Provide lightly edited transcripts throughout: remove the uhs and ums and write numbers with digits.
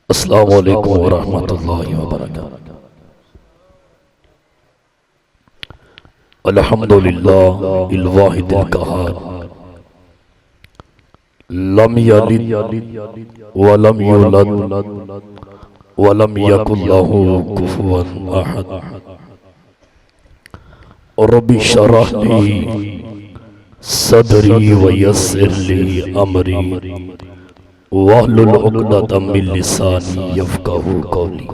अस्सलामु अलैकुम वरहमतुल्लाहि वबरकातुहू। अल्हम्दुलिल्लाहिल वाहिदिल क़हार लम यलिद वलम यूलद वलम यकुल लहू कुफुवन अहद। रब्बि शरह ली सदरी व यस्सिर ली अमरी वहलुल उक़दतम मिन लिसानी यफ़क़हू क़ौली।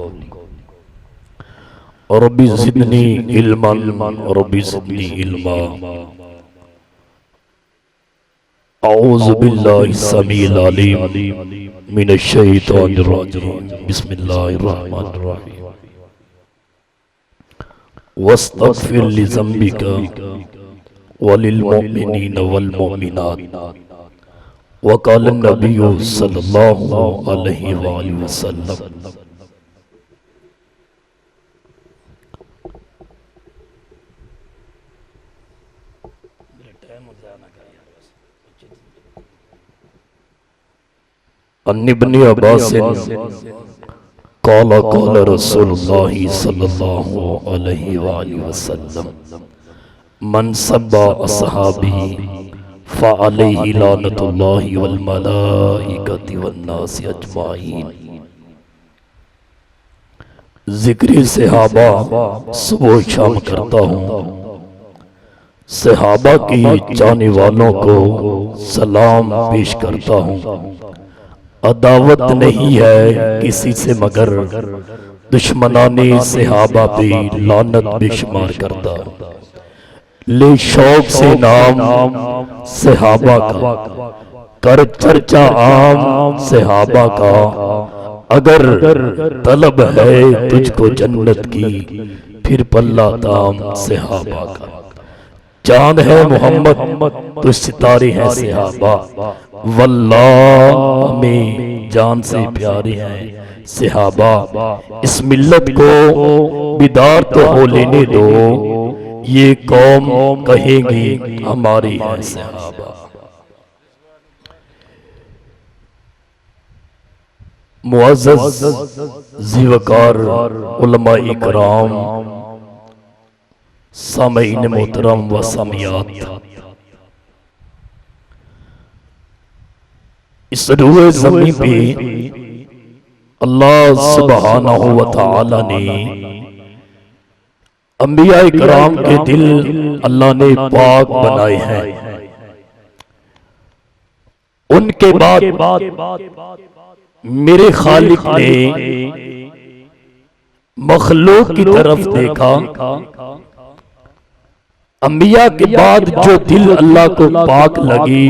Rabbi ज़िदनी इल्मन rabbi ज़िदनी इल्मा। औज़ु बिल्लाहि समीइल अलीम मिनश शैतानिर रजीम। बिस्मिल्लाहिर रहमानिर रहीम। वस्तग़फ़िर लिज़ंबिका वलिल मुमिनीना वल मुमिनात। वक़ाल नबिय्यु सल्लल्लाहु अलैहि वसल्लम। अन इब्न अब्बास क़ाल क़ाल रसूलुल्लाह सल्लल्लाहु अलैहि वसल्लम मन सब्बा अस्हाबी फ़अलैहि लानतुल्लाहि वल मलाइकति वन नासि अजमाइन। ज़िक्र सहाबा सुबह शाम करता हूँ। सहाबा की चाहने वालों को सलाम पेश करता हूँ। अदावत नहीं है किसी से मगर दुश्मनाने सहाबा पे लानत बेशुमार करता हूँ। ले शौक से नाम सहाबा का कर चर्चा आम सहाबा का। अगर तलब है तुझको जन्नत की फिर पल्ला ताम सहाबा का। चांद है मोहम्मद तो सितारे हैं सहाबा। वल्लाह में जान से प्यारे हैं सहाबा। इस मिल्लत को बिदार तो हो लेने दो, ये कौम कहेगी हमारी है सहाबा। मुअज़्ज़ज़ ज़िवकार उलमा इकराम सामईन मोहतरम व सामियात, इस रूए ज़मीन पे अल्लाह सुब्हानहू व तआला ने अंबिया इकराम के दिल अल्लाह ने पाक बनाए हैं। उनके बाद मेरे खालिक ने मखलूक की तरफ देखा। अंबिया के बाद जो दिल अल्लाह को पाक लगी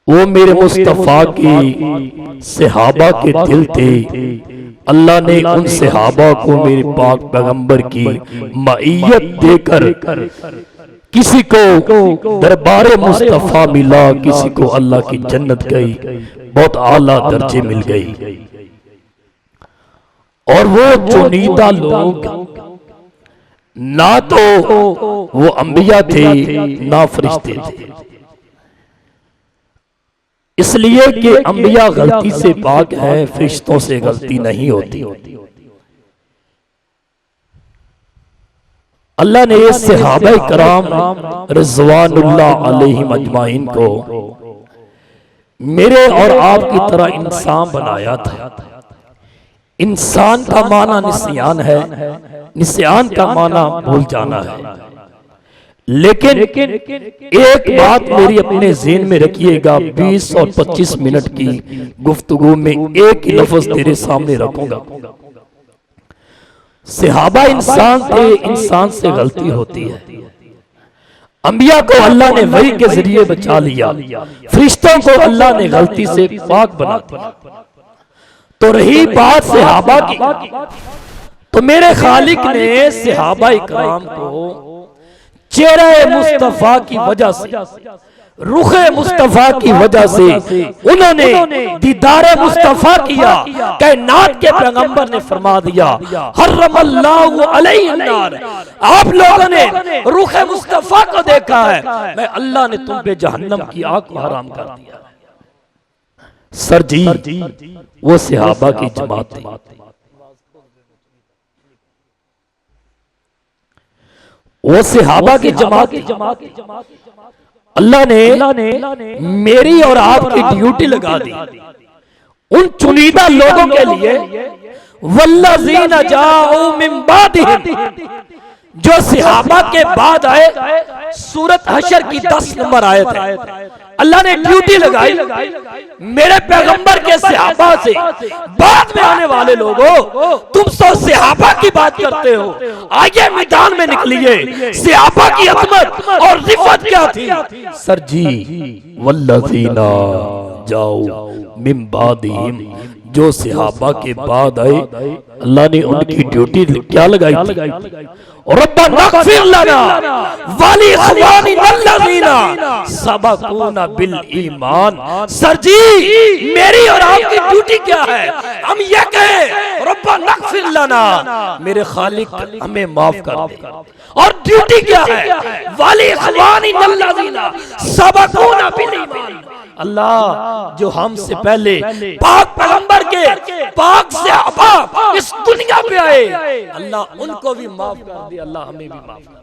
वो मेरे मुस्तफा की सहाबा के दिल थे। अल्लाह ने उन सहाबा को मेरे पाक पैगंबर की मईयत देकर किसी को दरबारे मुस्तफा मिला, किसी को अल्लाह की जन्नत गई, बहुत आला दर्जे मिल गई। और वो चुनिंदा लोग ना तो वो अंबिया थे ना फरिश्ते थे, इसलिए कि अंबिया गलती से पाक है, फरिश्तों से गलती नहीं होती। अल्लाह ने ये सहाबा कराम रिज़वानुल्लाह अलैहिम अजमाइन को मेरे और आपकी तरह इंसान बनाया था। इंसान का माना निस्यान है, निस्यान का माना भूल जाना है। लेकिन एक बात मेरी अपने ज़हन में रखिएगा, 20 और 25 मिनट की गुफ्तगू में एक ही लफ्ज़ तेरे सामने रखूंगा। सहाबा इंसान थे, इंसान से गलती होती है। अंबिया को अल्लाह ने वही के जरिए बचा लिया, फरिश्तों को अल्लाह ने गलती से पाक बना दिया। तो रही बात सहाबा की, तो मेरे खालिक ने सहाबा इकराम को चेहरे मुस्तफा की वजह से, रुखे मुस्तफा की वजह से उन्होंने दीदारे मुस्तफा किया। कायनात के पैगंबर ने फरमा दिया हर्रमल्लाहु अलैहिन्नार। आप लोगों ने रुखे मुस्तफा को देखा है, मैं अल्लाह ने तुम पे जहन्नम की आग को हराम कर दिया। सर जी वो सहाबा की जमात थी, वो सहाबा की जमात थी। अल्लाह ने मेरी और आपकी ड्यूटी लगा दी उन चुनिंदा लोगों के लिए, वल्लज़ीना जाऊ मिन बादिहिम, जो सहाबा के बाद आए। सूरत हशर की 10 नंबर आयत है। अल्लाह ने ड्यूटी लगाई मेरे पैगंबर के सहाबा से, बाद में आने वाले लोगों, तुम सब सहाबा की बात करते हो, आगे मैदान में निकलिए। सहाबा की अजमत और रिफत क्या थी? सर जी वल्लज़ीना जाऊ मिन बादिहिम, जो सहाबा के बाद आए, अल्लाह ने उनकी ड्यूटी क्या लगाई थी? रब्बना इग़फिर लना वली इख़वानिना अल्लज़ीना सबक़ूना बिल ईमान। सर जी मेरी और आपकी ड्यूटी क्या है? हम ये कहें रब्बना इग़फिर लना, मेरे खालिक हमें माफ कर दे। और ड्यूटी क्या है? वली इख़वानिना अल्लज़ीना सबक़ूना बिल ईमान। अल्लाह जो हमसे पहले पाक पैगंबर के पाक सहाबा इस दुनिया पे आए, अल्लाह उनको भी माफ कर दे, अल्लाह हमें भी माफ कर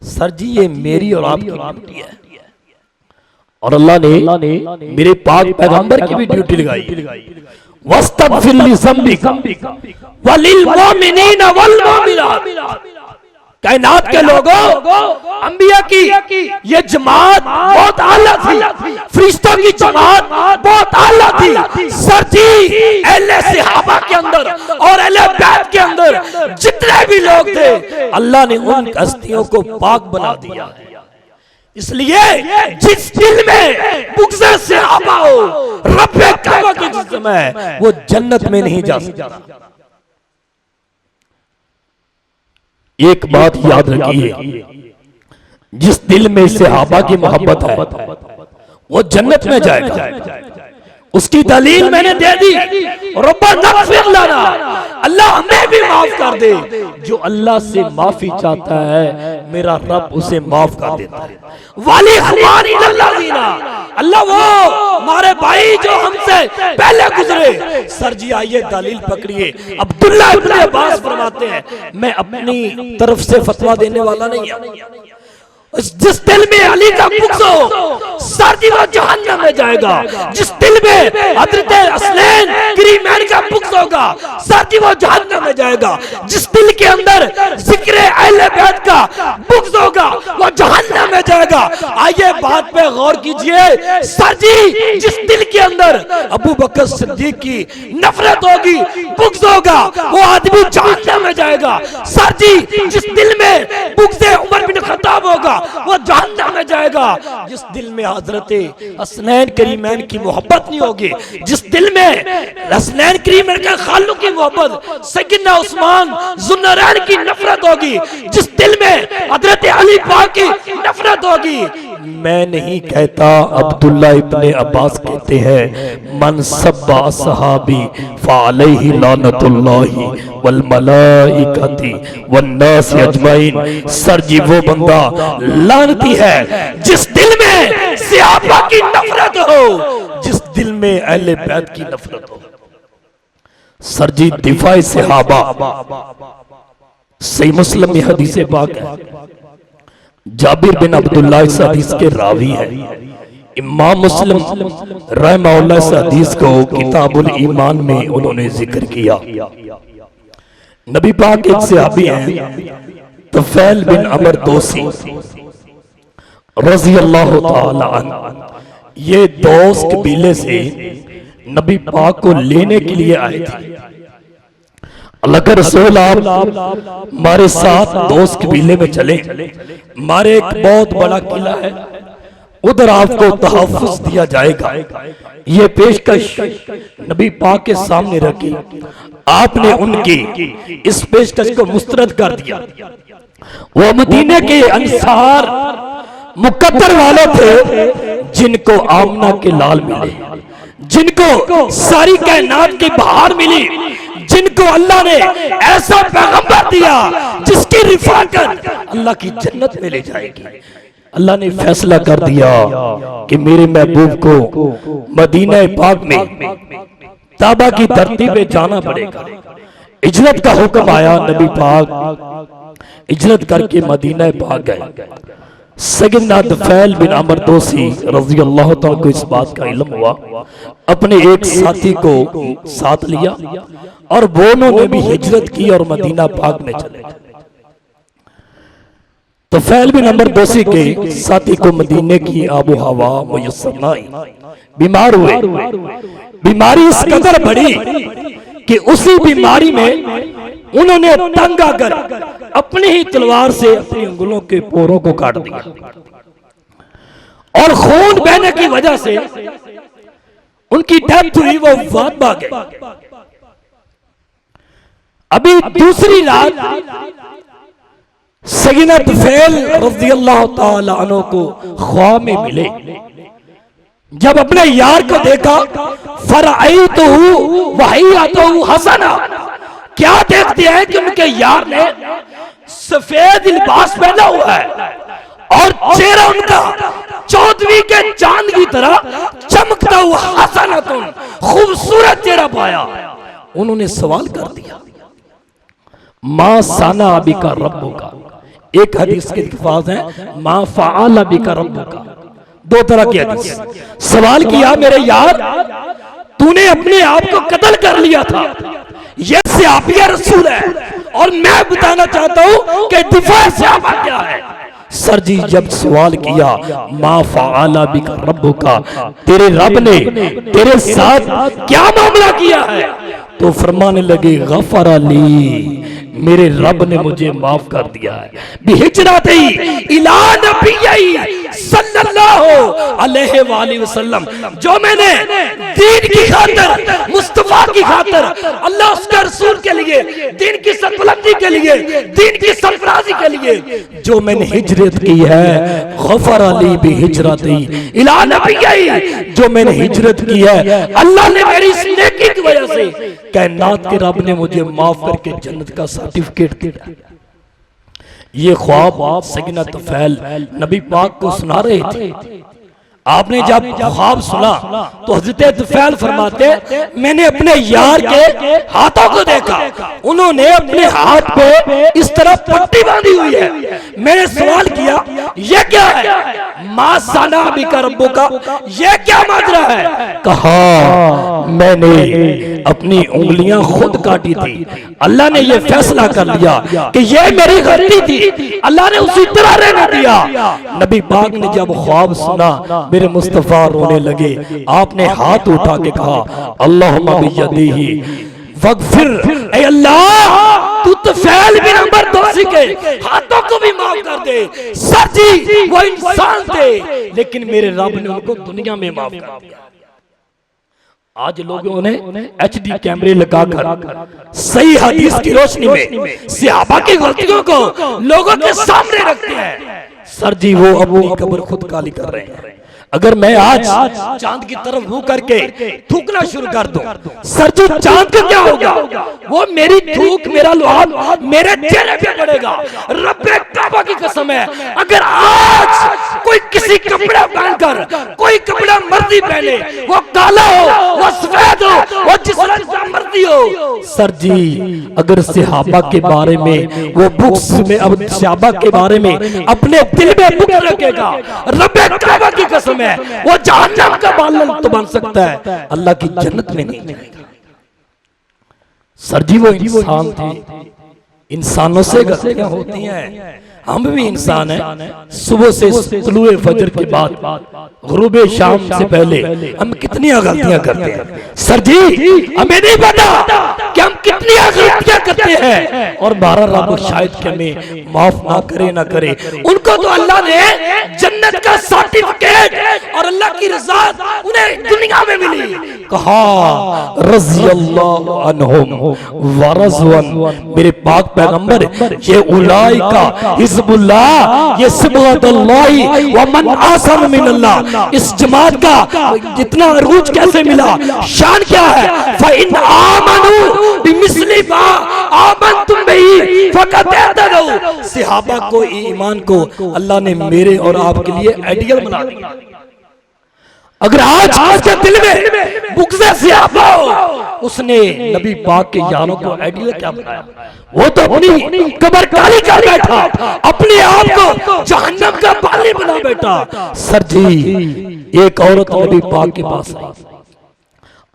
दे। सर जी ये मेरी और आपकी ड्यूटी है, और अल्लाह ने मेरे पाक पैगंबर की भी ड्यूटी लगाई। वस्तगफिर लिज़ंबिका वलिल मुमिनीना वल मुमिनात। कायनात के लोगों, अंबिया की ये जमात बहुत आला थी, फरिश्तों की जमात बहुत आला थी। सर जी अहले सहाबा के अंदर और अहले बैत के अंदर जितने भी लोग थे, अल्लाह ने उन हस्तियों को पाक बना दिया। इसलिए जिस दिल में बुग़्ज़ सहाबा हो, रब्बे काबा के जिस्म है, वो जन्नत में नहीं जा सकता। एक बात याद रखिए, जिस दिल में सहाबा की मोहब्बत है वो जन्नत में जाएगा। उसकी दलील मैंने दे दी, रब्बना इग़फिर लना, अल्लाह हमें भी माफ कर दे। जो अल्लाह से माफी चाहता है मेरा रब उसे माफ कर देता है। वाली इख़वानिना अल्लज़ीना, अल्लाह वो हमारे भाई जो हमसे पहले गुजरे। सर जी आइए दलील पकड़िए। अब्दुल्लाह इब्न अब्बास फरमाते हैं, मैं अपनी तरफ से फतवा देने वाला नहीं हूं, जिस दिल में अली का बुग़्ज़ हो, सर जी वो जहन्नम में जाएगा। जिस दिल में हज़रत हसनैन करीमैन का बुग़्ज़ होगा, सर जी वो जहन्नम में जाएगा। जिस दिल के अंदर ज़िक्र अहले बैत का बुग़्ज़ होगा, वो जहन्नम में जाएगा। आइए बात पे गौर कीजिए। सर जी जिस दिल के अंदर अबू बकर सिद्दीक की नफरत होगी, बुग़्ज़ होगा, वो आदमी जहन्नम में जाएगा। सर जी जिस दिल में बुग़्ज़ उमर बिन खत्ताब होगा, वो जहन्नम में जाएगा। जिस दिल में हजरत हसनैन करीमैन की मोहब्बत नहीं होगी, जिस दिल में हसनैन करीमैन के खालू की मोहब्बत, सैयदना उस्मान ज़ुन्नरैन की नफरत होगी, जिस दिल में हजरत अली पाक की नफरत होगी। मैं नहीं कहता, अब्दुल्ला इब्ने अब्बास कहते हैं, मन सब्बा सहाबी फ़अलैहि लानतुल्लाहि वल मलाइकति वन नास अजमईन। सर जी वो बंदा लानती है जिस दिल में सहाबा की नफरत हो, जिस दिल में अहले बैत की नफरत हो। सर जी दिफाए सहाबा सही मुस्लिम में हदीस पाक है, जाबिर बिन अब्दुल्लाह इस हदीस के रावी है। इमाम मुस्लिम रहमहुल्लाह इस हदीस को किताबुल ईमान में उन्होंने जिक्र किया। नबी पाक एक सहाबी हैं तुफैल बिन अमर दोसी रज़ी अल्लाह ताला अन्हु, ये दोस्त कबीले से नबी पाक को लेने के लिए आए थे। अल्लाह के रसूल आप हमारे साथ दोस्त कबीले में चले, हमारे एक बहुत बड़ा किला है, उधर आपको तहफ़्फ़ुज़ दिया जाएगा। ये पेशकश नबी पाक के सामने रखी, आपने उनकी इस पेशकश को मुस्तरद कर दिया। वो मदीने के अंसार मुकद्दर वाले थे, जिनको आमना के लाल मिले, जिनको सारी कायनात की बहार मिली, जिनको अल्लाह ने ऐसा पैगंबर दिया जिसकी रिफाकत अल्लाह की जन्नत में ले जाएगी। अल्लाह ने फैसला कर दिया कि मेरे महबूब को मदीना पाक में ताबा की धरती पे जाना पड़ेगा। हिजरत का हुक्म आया, नबी पाक हिजरत करके मदीना पाक गए। सैयदना तुफैल बिन अमर दोसी रज़ी अल्लाह तआला को इस बात का इल्म हुआ, अपने एक साथी को साथ लिया और दोनों ने भी हिजरत की और मदीना पाक में चले गए। तुफैल बिन अमर दोसी के साथी को मदीने की आबो हवा मुयस्सर न आई, बीमार हुए। बीमारी इस कदर बढ़ी कि उसी बीमारी में उन्होंने तंग आकर अपनी ही तलवार से अपनी उंगलों के पोरों को काट दिया और खून बहने की वजह से उनकी डेथ हुई, वो वफात पा गए। अभी दूसरी रात सैयदना तुफैल रज़ियल्लाहु ताला अन्हु को ख्वाब में मिले। जब अपने यार को देखा, फरअयतुहु वहियतुहु हसना, क्या देखते हैं कि उनके यार ने सफेद लिबास पहना हुआ है और चेहरा उनका 14वीं के चांद की तरह चमकता हुआ हसनतुन, खूबसूरत चेहरा पाया। उन्होंने सवाल कर दिया, मां साना बिका रब्बुका। एक हदीस के अल्फाज हैं, मां फअला बिका रब्बुका। दो तरह की हदीस। सवाल किया, मेरे यार तूने अपने आप को कत्ल कर लिया था, ये सहाबिया रसूल है और मैं बताना चाहता हूं कि दिफा सहाबा क्या है। सर जी जब सवाल किया, मा फअला बिका रब्बुका, तेरे रब ने तेरे साथ क्या मामला किया है, तो फरमाने लगे, गफर ली, मेरे रब ने मुझे माफ कर दिया है। बिहिजरती इला नबी सल्लल्लाहु अलैहि वसल्लम, जो मैंने दीन की खातिर, मुस्तफा की खातिर, अल्लाह उसके रसूल के लिए, दीन की सरबुलंदी के लिए, दीन की सरफराजी के लिए जो मैंने हिजरत की है, गफर अली बिहिजरती इला नबी, जो मैंने हिजरत की है अल्लाह ने मेरी इस नेकी की वजह से, कायनात के रब ने मुझे माफ करके जन्नत का सर्टिफिकेट दिया। ये ख्वाब सैयदना तुफैल नबी पाक को सुना रहे थे। आपने जब ख्वाब सुना तो हज़रत तुफैल फरमाते, मैंने अपने यार के हाथों को देखा, उन्होंने अपने हाथ पे इस तरह पट्टी बांधी हुई है। मैंने सवाल किया, ये क्या है? मां साना बिका रब्बुका, ये क्या माजरा है? कहा, मैंने अपनी उंगलियां खुद काटी थी, अल्लाह ने ये फैसला कर लिया कि ये मेरी गलती थी, अल्लाह ने उसी तरह रहने दिया। नबी पाक ने जब ख्वाब सुना, मेरे मुस्तफा रोने लगे। आपने हाथ उठा के कहा, अल्लाहुम्मा बियदिही वगफिर, ऐ अल्लाह तू तुफैल बिन अमर दोसी के हाथों को भी माफ कर दे। सर जी वो इंसान थे, लेकिन मेरे रब ने उनको दुनिया में माफ कर दिया। आज लोगों ने HD कैमरे लगाकर सही हदीस की रोशनी में सहाबा की गलतियों को लोगों के सामने रखते हैं। सर जी वो अपनी कब्र खुद काली कर रहे हैं। अगर मैं आज चांद की तरफ मुंह करके थूकना शुरू कर दूं, सर जी चांद का क्या होगा? वो मेरी थूक, मेरा लुहाब मेरे चेहरे पे पड़ेगा। रब्बे काबा की कसम है, अगर आज कोई किसी कपड़ा पहनकर, कोई कपड़ा मर्जी पहने, वो काला हो, वो सफेद हो, वो जिस रंग का मर्जी हो, सर जी अगर सहाबा के बारे में वो बुक्स में, अब सहाबा के बारे में अपने दिल में बुक रखेगा, रब्बे काबा की कसम, वो जहन्नम का बालन तो बन सकता है, अल्लाह की जन्नत में नहीं जाएगा। सर जी वो इंसान थे, इंसानों से गलतियां होती हैं, हम भी इंसान हैं। सुबह से तुलुए फजर के बाद गुरूबे शाम से पहले हम कितनी गलतियां करते हैं। सर जी हमें नहीं पता कि हम कितनी गलतियां करते हैं, और बारह रब शायद कि हमें माफ ना करे ना करे। उनको तो अल्लाह ने जन्नत का सर्टिफिकेट और अल्लाह की रज़ा उन्हें दुनिया में मिली। कहा रज़ियल्लाहु अन्हुम व रज़वन, मेरे पाक पैगंबर, ये उलाइका हिज़्बुल्लाह, ये सिबगतुल्लाह व मन आसन मिनल्लाह। इस जमात का जितना अरूज कैसे मिला, शान क्या है? फ़इन आमनू बिमिस्लि मा आमनतुम बिही फ़क़द इहतदऊ। रहूं। सहाबा को, ईमान को अल्लाह ने मेरे और आपके लिए आइडियल बना दिया। अगर आज आपके दिल में बुग़्ज़ सहाबा हो, उसने नबी पाक के यारों को आइडियल क्या बनाया? वो तो अपनी कब्र काली कर बैठा, अपने आप को जहन्नम का बाली बना बैठा। सर जी, एक औरत नबी पाक के पास आई,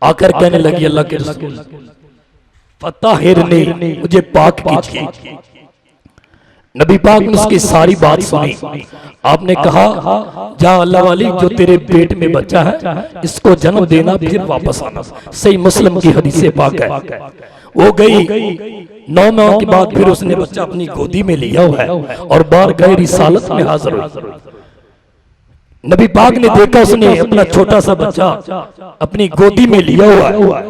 आकर कहने लगी, अल्लाह के रसूल फताहिरनी, मुझे पाक कीजिए। नबी पाक ने उसकी सारी बात सुनी। आपने कहा, जा अल्लाह वाली, जो तेरे पेट में बच्चा है इसको जन्म देना, फिर वापस आना। सही मुस्लिम की हदीस पाक है। वो गई, 9 माह के बाद फिर उसने बच्चा अपनी गोदी में लिया हुआ है और बाहर गए रिसालत में हाजिर हुई। नबी पाक ने देखा, उसने अपना छोटा सा बच्चा अपनी गोदी में लिया हुआ है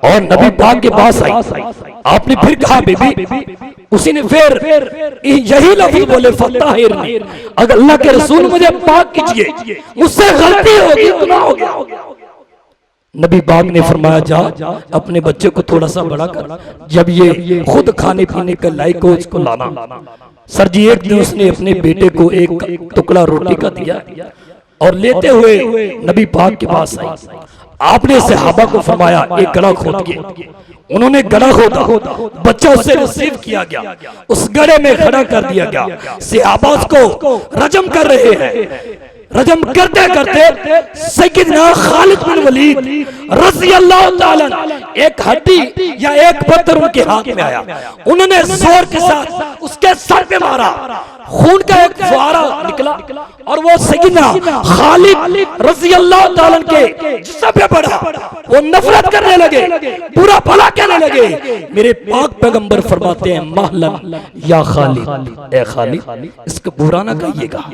और नबी पाक के पास आई। आपने फिर कहा, बीबी, उसी ने फिर यही लफ्ज़ बोले, फताहिरनी, अगर अल्लाह के रसूल मुझे पाक कीजिए, मुझसे गलती होगी, गुनाह हो गया। नबी पाक ने फरमाया, जा अपने बच्चे को थोड़ा सा बड़ा कर, जब ये खुद खाने पीने के लायक हो इसको लाना। सर जी, एक दिन उसने अपने बेटे को एक टुकड़ा रोटी का दिया और लेते हुए नबी पाक के पास आई। आपने सहाबा को फरमाया, एक गड़ा खोद के। उन्होंने गड़ा खोदा, बच्चा उससे रिसीव किया गया, उस गड़े में खड़ा कर दिया गया। सहाबा उसको रजम कर रहे हैं। रजम करते करते सैयदना खालिद बिन वलीद रज़ी अल्लाह ताला, एक हड्डी या एक पत्थर उनके हाथ में आया। उन्होंने जोर के साथ उसके सर पे मारा, खून का एक फुहारा निकला और वो सैयदना खालिद रज़ी अल्लाह ताला के जिस्म पे पड़ा। वो नफरत करने लगे, बुरा भला कहने लगे। मेरे पाक पैगंबर फरमाते हैं, महलन या खालिद, ए खालिद, इसको बुरा ना कहिएगा।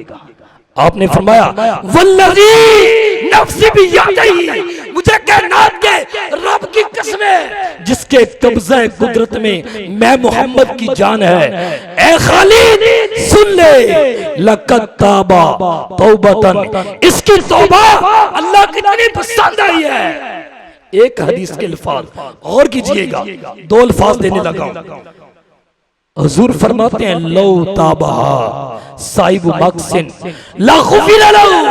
आपने फरमाया, वल्लज़ी नफ्सी बियदिही, मुझे कायनात के रब की कसम है जिसके कब्ज़े कुदरत में मैं मोहम्मद की जान है, ए खालिद सुन ले, लक़द ताबा तौबतन, इसकी तौबा अल्लाह की इतनी पसंद आई है। एक हदीस के अल्फाज और कीजिएगा, 2 अल्फाज देने लगा। हुजूर फरमाते हैं, लो ताबहा साहिब मक्सिन ला खुफिर लहू,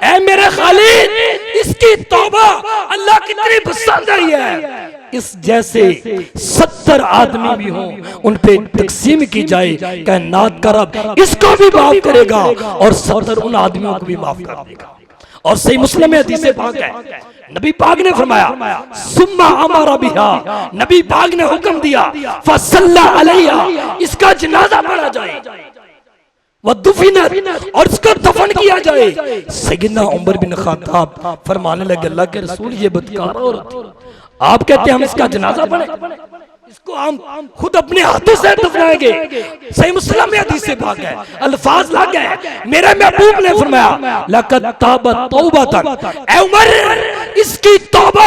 ऐ मेरे खालिद, इसकी तौबा अल्लाह की इतनी पसंद आई है, इस जैसे 70 आदमी भी हों उन पे तकसीम की जाए, कायनात का रब इसको भी माफ करेगा और 70 उन आदमियों को भी माफ कर देगा। और सही मुस्लिम में हदीस पाक है, नबी पाक ने फरमाया, सुम्मा अमरा बिहा, नबी पाक ने हुक्म दिया, फसल्ला अलैहा, इसका जनाजा पढ़ा जाए, वदुफिनत, और इसको दफन किया जाए। सैयदना उमर बिन खत्ताब फरमाने लगे, अल्लाह के रसूल, ये बदकार औरत, आप कहते हैं हम इसका जनाजा पढ़े, इसको हम खुद अपने हाथों से दफनाएंगे। सही मुस्लिम में हदीस से भाग है, अल्फाज लग गए। मेरे महबूब ने फरमाया, लक़द ताबत तौबतन, ऐ उमर, इसकी तौबा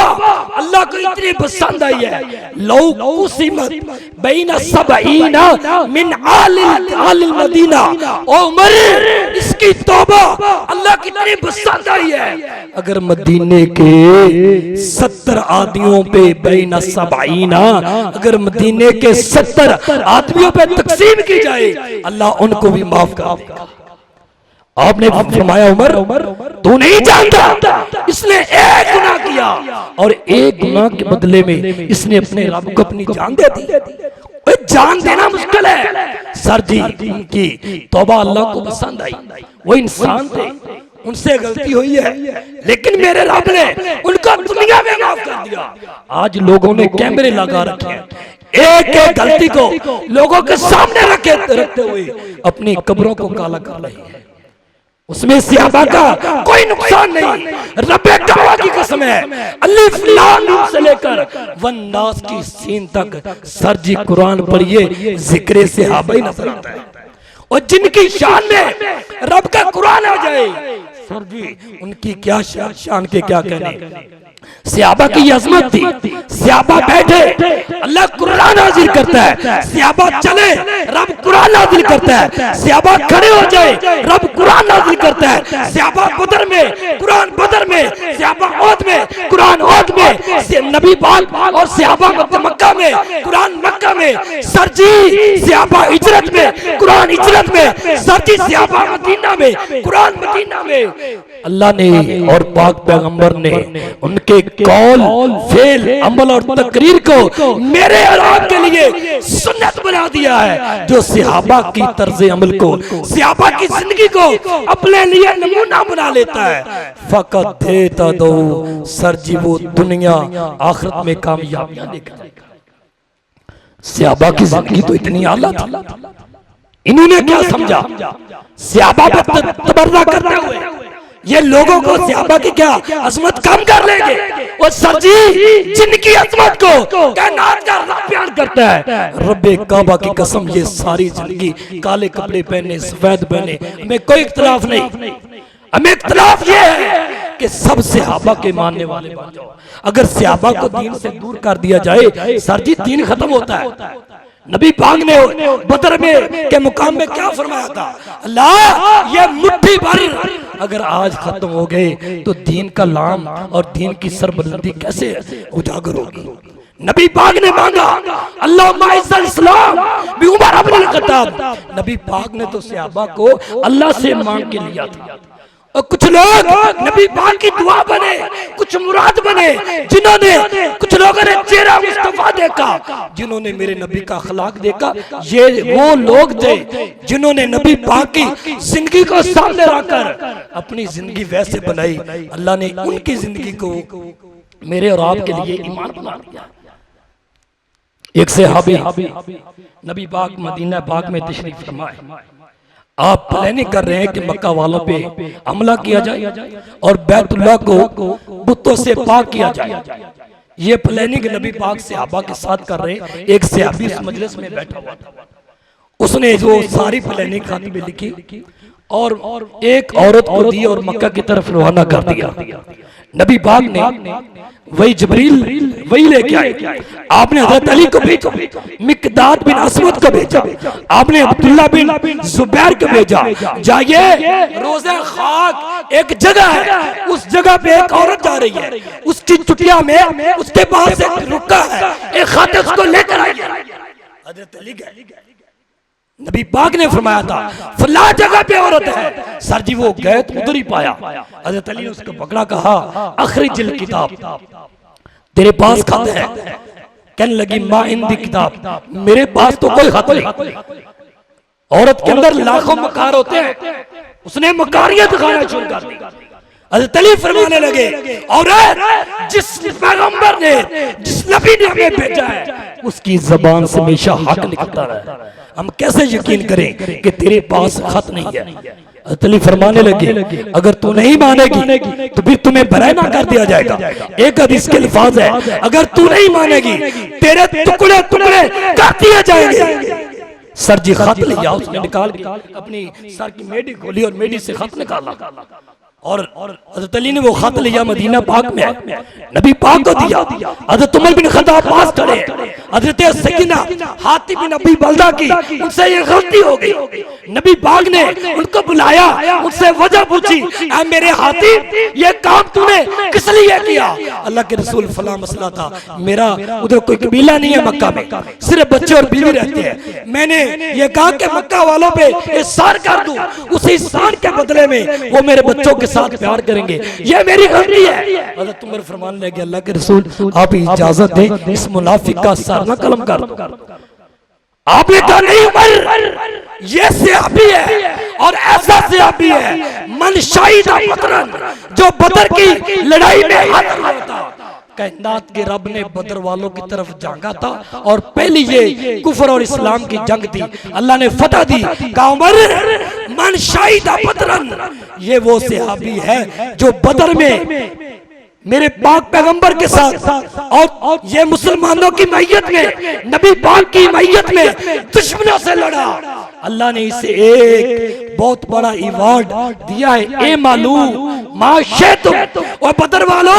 अल्लाह को इतनी पसंद आई है, लौ कुसिमत बैन सबईना मिन आलिल मदीना, ओ उमर, इसकी तौबा अल्लाह की इतनी पसंद आई है, अगर मदीने के 70 आदमियों पे बैन सबईना, अगर मदीने के 70 आदमियों पे तकसीम की जाए, अल्लाह उनको भी माफ कर देगा। आपने फरमाया, उमर, तू नहीं जानता, इसने एक गुनाह किया और एक गुनाह के बदले में इसने अपने रब को अपनी जान दे दी। जान देना मुश्किल है। सर जी, उनकी तौबा अल्लाह को पसंद आई। वो इंसान थे, उनसे गलती हुई है, लेकिन मेरे रब ने उनको दुनिया में माफ कर दिया। आज लोगों ने कैमरे लगा रखे हैं, एक एक गलती को लोगों के सामने रखते हुए अपनी कब्रों को काला कर रहे हैं। उसमें सहाबा का कोई नुकसान नहीं। रब्बे काबा की कसम है, अलिफ लाम मीम से लेकर वन्नास की सीन तक सर जी कुरान पढ़िए, जिक्र सहाबा ही नजर आता है। और जिनकी शान में रब का कुरान आ जाए, सर जी उनकी क्या शान के क्या कहने। सहाबा की अजमत थी, सहाबा बैठे अल्लाह कुरान नाजिल करता है, सहाबा चले रब कुरान नाजिल करता है, सहाबा खड़े हो जाए रब कुरान नाजिल करता है, सहाबा बदर में कुरान बदर में, सहाबा ओद में कुरान ओद में, नबी पाक और सहाबा मक्का में, कुरान मक्का में, सरजी सहाबा हिजरत में, कुरान हिजरत में, सरजी सहाबा मदीना में, कुरान मदीना में। अल्लाह ने और पाक पैगंबर ने उनके कौल, फेल, अमल और तकरीर को मेरे और आपके लिए सुन्नत बना दिया है। जो सहाबा की तर्ज अमल को, सहाबा की जिंदगी को अपने लिए नमूना बना लेता है, फकत देता दो सरजी वो दुनिया आखिरत में कामयाबियां लेकर। सहाबा की जिंदगी तो इतनी आला थी, इन्होंने क्या समझा? सहाबा पे तबर्रा करते हुए ये लोगों को सहाबा की क्या अजमत कम कर लेंगे। और सरजी जिनकी अजमत को कायनात का रब बयान करता है, रब्बे काबा की कसम ये सारी जिंदगी काले कपड़े पहने, सफेद पहने, हमें कोई इख्तिलाफ नहीं। हमें इख्तिलाफ ये है कि सब सहाबा के मानने वाले बन जाओ। अगर सहाबा को दीन से दूर कर दिया जाए, सरजी दीन खत्म होता है। नबी पाक ने बदर में के मुकाम में क्या फरमाया था? अल्लाह ये मुट्ठी भर अगर आज खत्म हो गए तो दीन का लाम और दीन की सरबलंदी कैसे उजागर होगी? नबी पाक ने मांगा अल्लाह इस्लाम भी उमर इब्न खत्ताब। नबी पाक ने तो सहाबा को अल्लाह से मांग के लिया था। और कुछ लोग नबी पाक की दुआ बने, कुछ मुराद बने, जिन्होंने, कुछ लोगों ने चेहरा मुस्तफा देखा, जिन्होंने मेरे नबी का अखलाक देखा। ये वो लोग थे जिन्होंने नबी पाक की जिंदगी को सामने रखकर अपनी जिंदगी वैसे बनाई। अल्लाह ने उनकी जिंदगी को मेरे और आपके लिए ईमान बना दिया। एक सहाबी नबी पाक मदीना पाक में तशरीफ फरमाए। आप प्लानिंग कर रहे हैं कि मक्का वालों पे हमला किया जाए और बैतुल्लाह को बुतों से पाक किया जाए। ये प्लानिंग नबी पाक सहाबा के साथ कर रहे हैं। एक सहाबी इस मजलिस में बैठा हुआ था, उसने जो सारी प्लानिंग खाती में लिखी और एक औरत को दी और मक्का की तरफ रवाना कर दिया। नबी पाक ने वही जबरील वही लेके आए। आपने हजरत अली को भेजा, मिकदाद बिन असवद को भेजा, आपने अब्दुल्ला बिन जुबैर को भेजा, जाइए रोज़े खाक एक जगह है, उस जगह पे एक औरत जा रही है, उसकी चुटिया में उसके पास एक रुका है, एक खाते उसको लेकर आइए। हजरत अली गए। नबी पाक ने फरमाया था फला जगह पे औरत है। सर जी वो गए तो उधर ही पाया। हजरत अली ने उसको पकड़ा, कहा अखरिजिल किताब, तेरे पास खत है? कहने लगी मां इंदी किताब, मेरे पास तो कोई खत नहीं। औरत के अंदर लाखों मकार होते हैं, उसने मकारियां दिखाना शुरू कर दी। हजरत अली फरमाने लगे औरत जिस पैगंबर ने, जिस नबी ने हमें भेजा है उसकी जबान से हमेशा हक निकलता रहा। हम कैसे यकीन करें कि तेरे पास खत नहीं है? अली फरमाने लगे अगर तू नहीं मानेगी तो फिर तुम्हें बरहना कर दिया जाएगा। एक हदीस के अल्फाज है अगर तू नहीं मानेगी तेरे टुकड़े टुकड़े कर दिए जाएंगे। सर जी खत लिया, उसने निकाल के अपनी सर की मेडी खोली और मेडी से खत निकाला और हज़रत अली ने वो खत लिया, मदीना पाक में नबी पाक को दिया। हज़रत उमर बिन खत्ताब पास खड़े, हज़रत सकीना हातिब बिन अबी बल्दा की उनसे ये गलती हो गई। नबी पाक ने उनको बुलाया, उनसे वजह पूछी, ऐ मेरे हातिब ये काम तूने किस लिए किया? अल्लाह के रसूल फला मसला था, मेरा उधर कोई कबीला नहीं है, मक्का में सिर्फ बच्चे और बीवी रहते हैं। मैंने ये कहा कि मक्का वालों पे इसार कर दूं, उसी इसार के बदले में वो मेरे बच्चों के साथ प्यार करेंगे, ये मेरी गलती है। हज़रत उमर फरमान लगे अल्लाह के रसूल आप इजाजत दें इस मुनाफिक का सर न कलम कर दो। आपने कहा नहीं उमर ये सहाबी है और ऐसा सहाबी है मन शाहिदा बदरन, जो बदर की लड़ाई में हाथ हुआ था। कायनात के रब ने बदर वालों की तरफ जांगा था और पहली ये कुफर और इस्लाम की जंग थी, अल्लाह ने फतह दी। कहा उमर मन शाहिदा बदरन, ये वो सहाबी है जो बदर में मेरे पाक पैगंबर के साथ और ये मुसलमानों की मैयत में, नबी पाक की मैयत में दुश्मनों से लड़ा। अल्लाह ने इसे एक बहुत बड़ा अवार्ड दिया है, ए मालूम माशे तुम और बदर वालों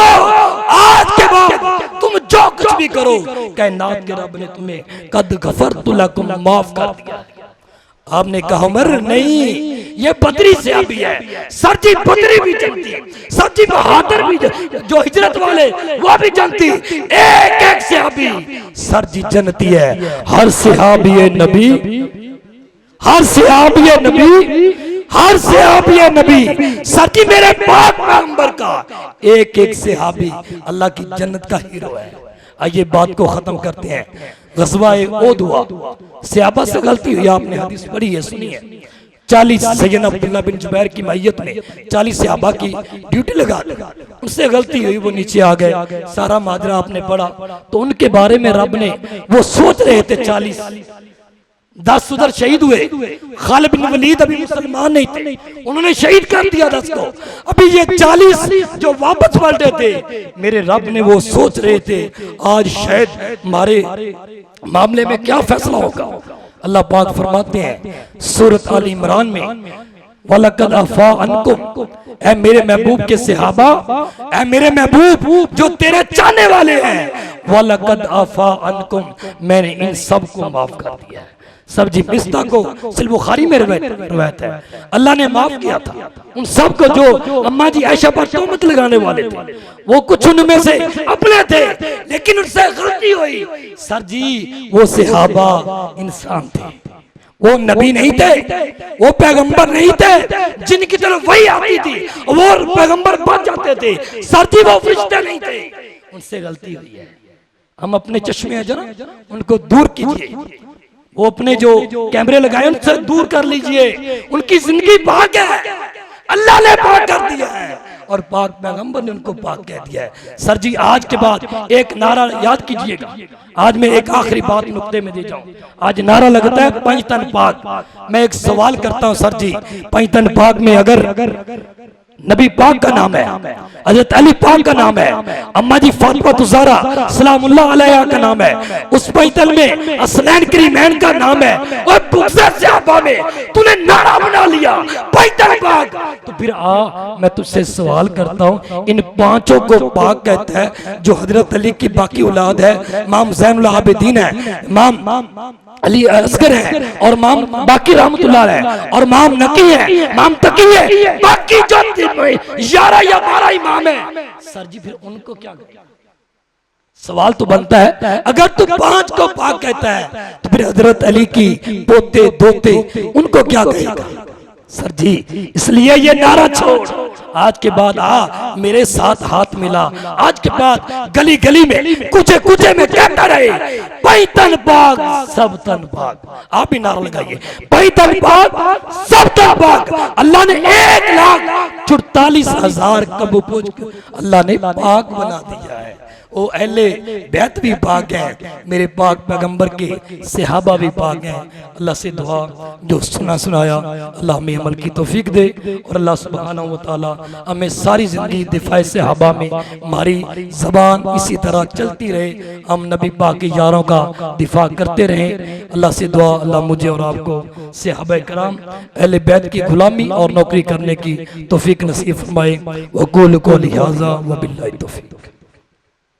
आज के बाद तुम जो कुछ भी करो कायनात के रब ने तुम्हें कद गफरतु लकुम माफ कर दिया। आपने कहा उमर नहीं, ये बदरी सहाबी है। सर जी बदरी भी जानती, सर जी बहादुर भी, जो हिजरत वाले वो भी जानती, एक एक सहाबी सर जी जनती है। हर सहाबी नबी, हर सहाबी नबी, हर सहाबी नबी सर जी मेरे पाक पैगंबर का एक एक सहाबी अल्लाह की जन्नत का हीरो है। आइए बात को खत्म करते हैं। ग़ज़वा-ए ओद हुआ, सहाबा से गलती हुई, आपने हदीस पढ़ी है, सुनी है। 40 सैयदना अब्दुल्ला बिन जुबैर की मैयत में 40 सहाबा की ड्यूटी लगा दी, उनसे गलती हुई, वो नीचे आ गए, सारा माजरा आपने पढ़ा। तो उनके बारे में रब ने, वो सोच रहे थे 40, 10 उधर शहीद हुए। खालिद बिन वलीद अभी मुसलमान नहीं थे, उन्होंने शहीद कर दिया 10 को। अभी ये 40 जो वापस पलटे थे, मेरे रब ने वो सोच रहे थे आज शायद हमारे मामले में क्या फैसला होगा। अल्लाह पाक फरमाते हैं सूरत आल इमरान में, वलकद अफा अन्कुम, ऐ मेरे महबूब के सहाबा, ऐ मेरे महबूब जो तेरे चाहने वाले हैं, वलकद अफा अन्कुम, मैंने इन सब को माफ कर दिया है। सब जी मिस्ता को सिल बुखारी में रवायत है, अल्लाह ने माफ किया था उन सब को जो अम्मा जी आयशा पर तोहमत लगाने वाले थे। वो कुछ उनमें से अपने थे, लेकिन उनसे गलती हुई। सर जी वो सहाबा इंसान थे, वो नबी नहीं थे, वो पैगंबर नहीं थे जिनकी तरफ वही आती थी वो पैगंबर बन जाते थे। सर जी वो फरिश्ते नहीं थे, उनसे गलती हुई है। हम अपने चश्मे हैं जरा उनको दूर कीजिए, वो अपने जो कैमरे लगाए उनसे दूर कर लीजिए। उनकी जिंदगी पाक है, अल्लाह ने पाक कर दिया है और पाक पैगंबर ने उनको पाक कह दिया है। सर जी आज के बाद एक नारा याद कीजिएगा, आज मैं एक आखिरी बात नुक्ते में दे जाऊं। आज नारा लगता है पंजतन पाक। मैं एक सवाल करता हूं सर जी, पंजतन पाक में अगर नबी पाक का नाम है, हजरत अली पाक का नाम है, अम्मा जी फातिमा ज़हरा सलामुल्लाह अलैहा का नाम है, उस पैतल में असलैन करीमैन का नाम है, और बुग़्ज़ सहाबा में तूने नारा बना लिया पैतल पाक। तो फिर मैं तुझसे सवाल करता हूँ, इन पांचों को पाक कहता है जो हजरत अली की बाकी औलाद है, इमाम ज़ैनुल आबिदीन है, इमाम अली असगर है, और इमाम बाकी रहमतुल्लाह है, और इमाम नकी है, इमाम तकी है, बाकी जो 11 या 12 इमाम है। सर जी फिर उनको क्या करें? सवाल तो बनता है, अगर तू 5 को पाक कहता है तो फिर हजरत अली की पोते दोते उनको क्या कहेगा? सर जी इसलिए ये नारा छोड़, आज के बाद मेरे साथ हाथ मिला, आज के बाद गली गली में कुचे कुचे में कहता रहे पैतन पाक सब तन पाक। आप भी नारा लगाइए पैतन पाक सब तन पाक। अल्लाह ने 1,44,000 कबू पूछ अल्लाह ने पाक बना दिया है। ओ अहले बैत भी पाक है, मेरे पाक पैगंबर के सहाबा भी पाक हैं। अल्लाह से दुआ जो सुना सुनाया अल्लाह हमें अमल की तौफीक दे, और अल्लाह सुब्हानहू व तआला हमें सारी जिंदगी दिफाए सहाबा में हमारी जबान इसी तरह चलती रहे, हम नबी पाक के यारों का दिफा करते रहें। अल्लाह से दुआ अल्लाह मुझे और आपको सहाबा कराम अहले बैत की गुलामी और नौकरी करने की तौफीक नसीब फरमाए। वक़ूलु क़ौली हाज़ा व बिल्लाहि तौफीक।